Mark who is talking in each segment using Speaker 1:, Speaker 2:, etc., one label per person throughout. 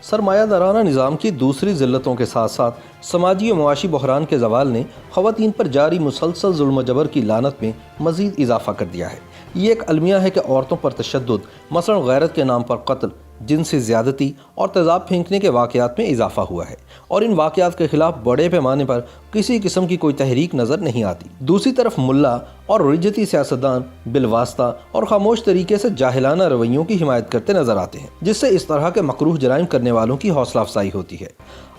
Speaker 1: سرمایہ دارانہ نظام کی دوسری ذلتوں کے ساتھ ساتھ سماجی و معاشی بحران کے زوال نے خواتین پر جاری مسلسل ظلم و جبر کی لعنت میں مزید اضافہ کر دیا ہے۔ یہ ایک المیہ ہے کہ عورتوں پر تشدد، مثلا غیرت کے نام پر قتل، جنسی زیادتی اور تیزاب پھینکنے کے واقعات میں اضافہ ہوا ہے، اور ان واقعات کے خلاف بڑے پیمانے پر کسی قسم کی کوئی تحریک نظر نہیں آتی۔ دوسری طرف ملا اور رجتی سیاستدان بالواسطہ اور خاموش طریقے سے جاہلانہ رویوں کی حمایت کرتے نظر آتے ہیں، جس سے اس طرح کے مکروہ جرائم کرنے والوں کی حوصلہ افزائی ہوتی ہے۔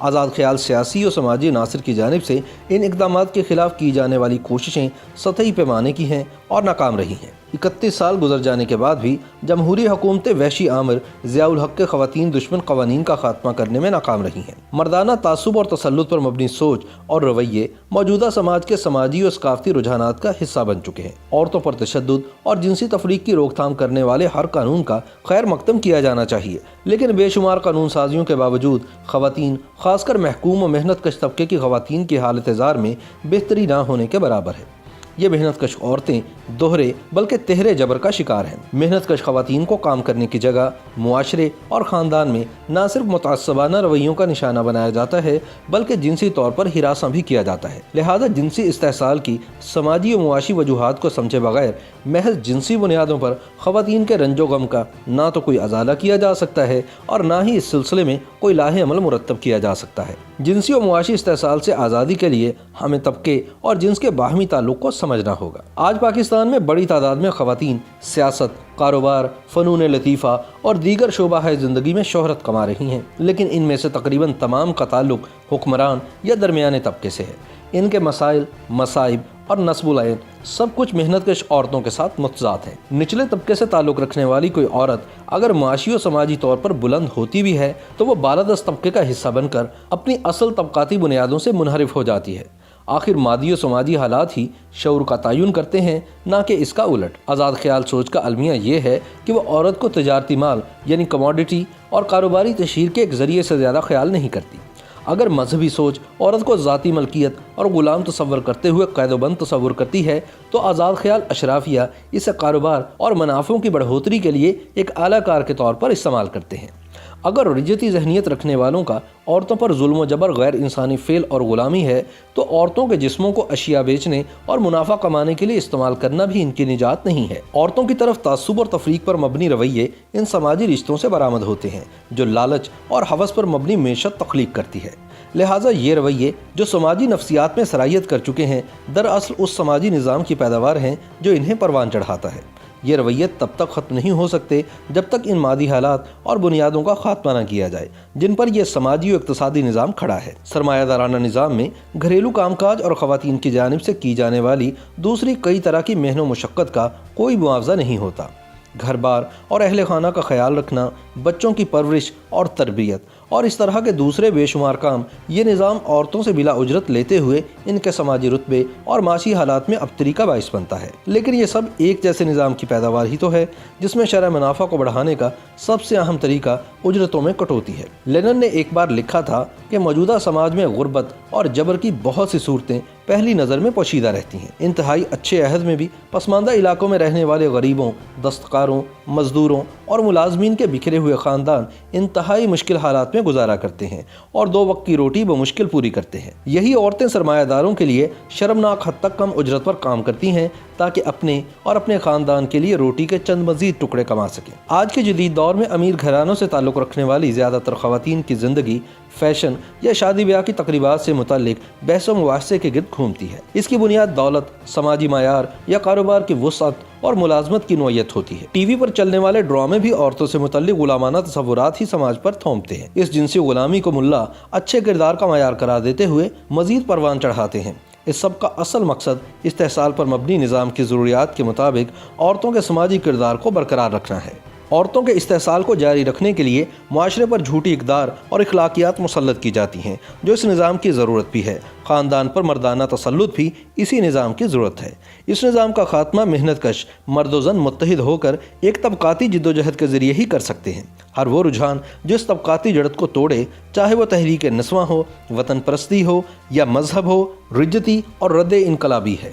Speaker 1: آزاد خیال سیاسی اور سماجی عناصر کی جانب سے ان اقدامات کے خلاف کی جانے والی کوششیں سطحی پیمانے کی ہیں اور ناکام رہی ہیں۔ 31 سال گزر جانے کے بعد بھی جمہوری حکومتیں وحشی آمر ضیاء الحق کے خواتین دشمن قوانین کا خاتمہ کرنے میں ناکام رہی ہیں۔ مردانہ تعصب اور تسلط پر مبنی سوچ اور رویے موجودہ سماج کے سماجی اور ثقافتی رجحانات کا حصہ بن چکے ہیں۔ عورتوں پر تشدد اور جنسی تفریق کی روک تھام کرنے والے ہر قانون کا خیر مقدم کیا جانا چاہیے، لیکن بے شمار قانون سازیوں کے باوجود خواتین، خاص کر محکوم و محنت کش طبقے کی خواتین کی حالت زار میں بہتری نہ ہونے کے برابر ہے۔ یہ محنت کش عورتیں دوہرے بلکہ تہرے جبر کا شکار ہیں۔ محنت کش خواتین کو کام کرنے کی جگہ معاشرے اور خاندان میں نہ صرف متعصبانہ رویوں کا نشانہ بنایا جاتا ہے بلکہ جنسی طور پر ہراساں بھی کیا جاتا ہے۔ لہذا جنسی استحصال کی سماجی و معاشی وجوہات کو سمجھے بغیر محض جنسی بنیادوں پر خواتین کے رنج و غم کا نہ تو کوئی ازالہ کیا جا سکتا ہے اور نہ ہی اس سلسلے میں کوئی لاہ عمل مرتب کیا جا سکتا ہے۔ جنسی و معاشی استحصال سے آزادی کے لیے ہمیں طبقے اور جنس کے باہمی تعلق کو سمجھنا ہوگا۔ آج پاکستان میں بڑی تعداد میں خواتین سیاست، کاروبار، فنون لطیفہ اور دیگر شعبہ زندگی میں شہرت کما رہی ہیں، لیکن ان میں سے تقریباً تمام کا تعلق حکمران یا درمیانے طبقے سے ہے۔ ان کے مسائل، مصائب اور نصب العین سب کچھ محنت کش عورتوں کے ساتھ متضاد ہیں۔ نچلے طبقے سے تعلق رکھنے والی کوئی عورت اگر معاشی و سماجی طور پر بلند ہوتی بھی ہے تو وہ بالادست طبقے کا حصہ بن کر اپنی اصل طبقاتی بنیادوں سے منحرف ہو جاتی ہے۔ آخر مادی و سماجی حالات ہی شعور کا تعین کرتے ہیں، نہ کہ اس کا الٹ۔ آزاد خیال سوچ کا المیہ یہ ہے کہ وہ عورت کو تجارتی مال یعنی کموڈٹی اور کاروباری تشہیر کے ایک ذریعے سے زیادہ خیال نہیں کرتی۔ اگر مذہبی سوچ عورت کو ذاتی ملکیت اور غلام تصور کرتے ہوئے قید و بند تصور کرتی ہے تو آزاد خیال اشرافیہ اسے کاروبار اور منافعوں کی بڑھوتری کے لیے ایک اعلیٰ کار کے طور پر استعمال کرتے ہیں۔ اگر رجتی ذہنیت رکھنے والوں کا عورتوں پر ظلم و جبر غیر انسانی فعل اور غلامی ہے تو عورتوں کے جسموں کو اشیاء بیچنے اور منافع کمانے کے لیے استعمال کرنا بھی ان کی نجات نہیں ہے۔ عورتوں کی طرف تعصب اور تفریق پر مبنی رویے ان سماجی رشتوں سے برآمد ہوتے ہیں جو لالچ اور ہوس پر مبنی معیشت تخلیق کرتی ہے۔ لہٰذا یہ رویے جو سماجی نفسیات میں سرایت کر چکے ہیں دراصل اس سماجی نظام کی پیداوار ہیں جو انہیں پروان چڑھاتا ہے۔ یہ رویے تب تک ختم نہیں ہو سکتے جب تک ان مادی حالات اور بنیادوں کا خاتمہ نہ کیا جائے جن پر یہ سماجی و اقتصادی نظام کھڑا ہے۔ سرمایہ دارانہ نظام میں گھریلو کام کاج اور خواتین کی جانب سے کی جانے والی دوسری کئی طرح کی محنت و مشقت کا کوئی معاوضہ نہیں ہوتا۔ گھر بار اور اہل خانہ کا خیال رکھنا، بچوں کی پرورش اور تربیت اور اس طرح کے دوسرے بے شمار کام یہ نظام عورتوں سے بلا اجرت لیتے ہوئے ان کے سماجی رتبے اور معاشی حالات میں ابتری کا باعث بنتا ہے۔ لیکن یہ سب ایک جیسے نظام کی پیداوار ہی تو ہے جس میں شرح منافع کو بڑھانے کا سب سے اہم طریقہ اجرتوں میں کٹوتی ہے۔ لینن نے ایک بار لکھا تھا کہ موجودہ سماج میں غربت اور جبر کی بہت سی صورتیں پہلی نظر میں پوشیدہ رہتی ہیں۔ انتہائی اچھے عہد میں بھی پسماندہ علاقوں میں رہنے والے غریبوں، دستکاروں، مزدوروں اور ملازمین کے بکھرے ہوئے خاندان انتہائی مشکل حالات میں گزارا کرتے ہیں اور 2 وقت کی روٹی بمشکل پوری کرتے ہیں۔ یہی عورتیں سرمایہ داروں کے لیے شرمناک حد تک کم اجرت پر کام کرتی ہیں تاکہ اپنے اور اپنے خاندان کے لیے روٹی کے چند مزید ٹکڑے کما سکیں۔ آج کے جدید دور میں امیر گھرانوں سے تعلق رکھنے والی زیادہ تر خواتین کی زندگی فیشن یا شادی بیاہ کی تقریبات سے متعلق بحث و مباحثے کے گرد گھومتی ہے۔ اس کی بنیاد دولت، سماجی معیار یا کاروبار کی وسعت اور ملازمت کی نوعیت ہوتی ہے۔ ٹی وی پر چلنے والے ڈرامے بھی عورتوں سے متعلق غلامانہ تصورات ہی سماج پر تھوپتے ہیں۔ اس جنسی غلامی کو ملا اچھے کردار کا معیار قرار دیتے ہوئے مزید پروان چڑھاتے ہیں۔ اس سب کا اصل مقصد استحصال پر مبنی نظام کی ضروریات کے مطابق عورتوں کے سماجی کردار کو برقرار رکھنا ہے۔ عورتوں کے استحصال کو جاری رکھنے کے لیے معاشرے پر جھوٹی اقدار اور اخلاقیات مسلط کی جاتی ہیں جو اس نظام کی ضرورت بھی ہے۔ خاندان پر مردانہ تسلط بھی اسی نظام کی ضرورت ہے۔ اس نظام کا خاتمہ محنت کش مرد و زن متحد ہو کر ایک طبقاتی جدوجہد کے ذریعے ہی کر سکتے ہیں۔ ہر وہ رجحان جو اس طبقاتی جڑت کو توڑے، چاہے وہ تحریک نسواں ہو، وطن پرستی ہو یا مذہب ہو، رجتی اور رد انقلابی ہے۔